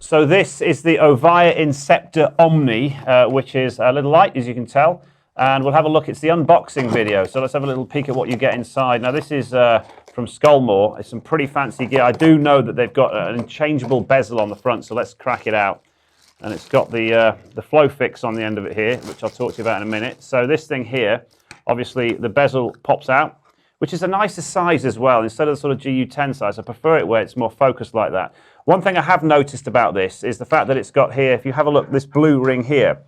So this is the OVIA Inceptor Omni, which is a little light, as you can tell. And we'll have a look. It's the unboxing video. So let's have a little peek at what you get inside. Now this is from Scolmore. It's some pretty fancy gear. I do know that they've got an interchangeable bezel on the front, so let's crack it out. And it's got the flow fix on the end of it here, which I'll talk to you about in a minute. So this thing here, obviously the bezel pops out, which is a nicer size as well. Instead of the sort of GU10 size, I prefer it where it's more focused like that. One thing I have noticed about this is the fact that it's got here, if you have a look, this blue ring here,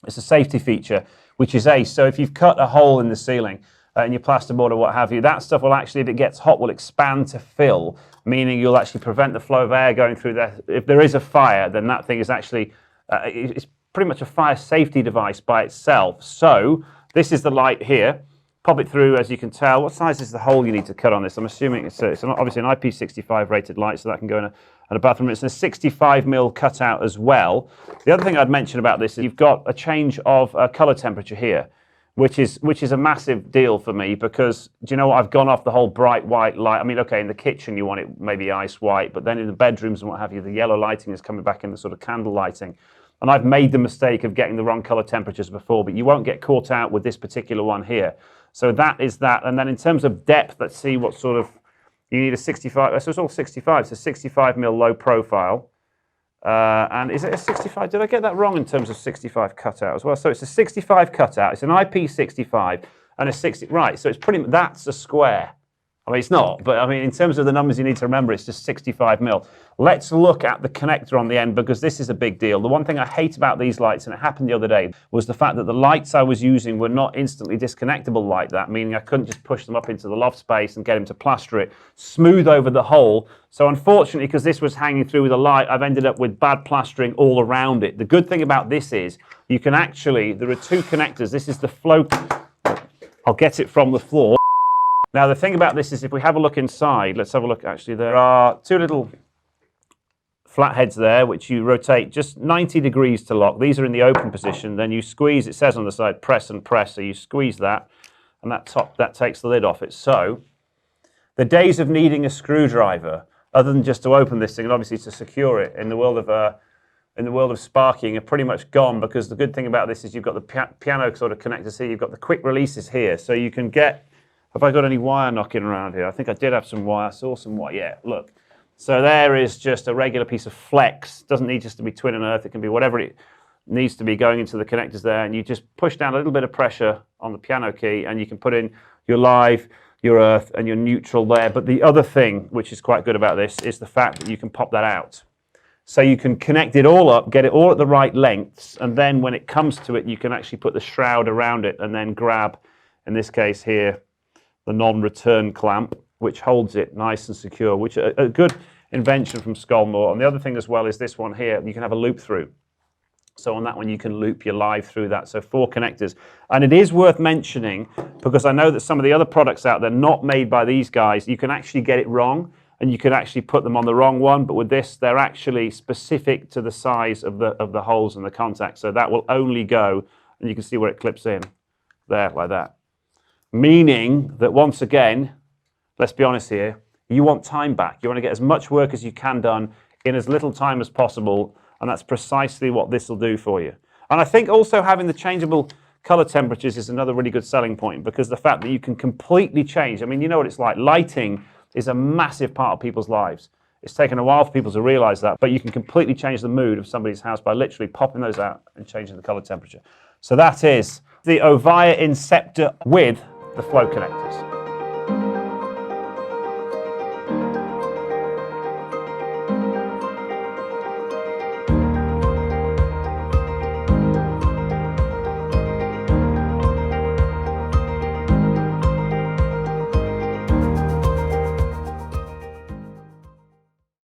it's a safety feature, which is ace. So if you've cut a hole in the ceiling in your plasterboard or what have you, that stuff will actually, if it gets hot, will expand to fill, meaning you'll actually prevent the flow of air going through there. If there is a fire, then that thing is actually, it's pretty much a fire safety device by itself. So this is the light here. Pop it through, as you can tell. What size is the hole you need to cut on this? I'm assuming it's obviously an IP65 rated light, so that can go in a bathroom. It's a 65mm cutout as well. The other thing I'd mention about this is you've got a change of color temperature here, which is a massive deal for me because, do you know what, I've gone off the whole bright white light. I mean, okay, in the kitchen you want it maybe ice white, but then in the bedrooms and what have you, the yellow lighting is coming back in the sort of candle lighting. And I've made the mistake of getting the wrong color temperatures before, but you won't get caught out with this particular one here. So that is that. And then in terms of depth, let's see what sort of, you need a 65, so it's all 65, so 65mm low profile. And is it a 65? Did I get that wrong in terms of 65 cutout as well? So it's a 65 cutout, it's an IP65 and a 60, right, so it's pretty, that's a square. I mean, it's not, but I mean, in terms of the numbers you need to remember, it's just 65mm. Let's look at the connector on the end because this is a big deal. The one thing I hate about these lights, and it happened the other day, was the fact that the lights I was using were not instantly disconnectable like that, meaning I couldn't just push them up into the loft space and get them to plaster it smooth over the hole. So unfortunately, because this was hanging through with a light, I've ended up with bad plastering all around it. The good thing about this is you can actually, there are two connectors. This is the flow, I'll get it from the floor. Now, the thing about this is if we have a look inside, let's have a look actually, there are two little flatheads there, which you rotate just 90 degrees to lock. These are in the open position. Then you squeeze, it says on the side, press and press. So you squeeze that, and that takes the lid off it. So the days of needing a screwdriver, other than just to open this thing, and obviously to secure it in the world of sparking, are pretty much gone, because the good thing about this is you've got the piano sort of connectors here. You've got the quick releases here. So you can get, have I got any wire knocking around here? I think I did have some wire. I saw some wire. Yeah, look. So there is just a regular piece of flex. Doesn't need just to be twin and earth. It can be whatever it needs to be going into the connectors there. And you just push down a little bit of pressure on the piano key and you can put in your live, your earth, and your neutral there. But the other thing, which is quite good about this, is the fact that you can pop that out. So you can connect it all up, get it all at the right lengths, and then when it comes to it, you can actually put the shroud around it and then grab, in this case here, the non-return clamp, which holds it nice and secure, which is a good invention from Scolmore. And the other thing as well is this one here, you can have a loop through. So on that one, you can loop your live through that. So 4 connectors. And it is worth mentioning, because I know that some of the other products out there, not made by these guys, you can actually get it wrong, and you can actually put them on the wrong one. But with this, they're actually specific to the size of the holes and the contacts. So that will only go, and you can see where it clips in, there, like that. Meaning that once again, let's be honest here, you want time back. You want to get as much work as you can done in as little time as possible, and that's precisely what this will do for you. And I think also having the changeable color temperatures is another really good selling point, because the fact that you can completely change, I mean, you know what it's like. Lighting is a massive part of people's lives. It's taken a while for people to realize that, but you can completely change the mood of somebody's house by literally popping those out and changing the color temperature. So that is the OVIA Inceptor with the flow connectors.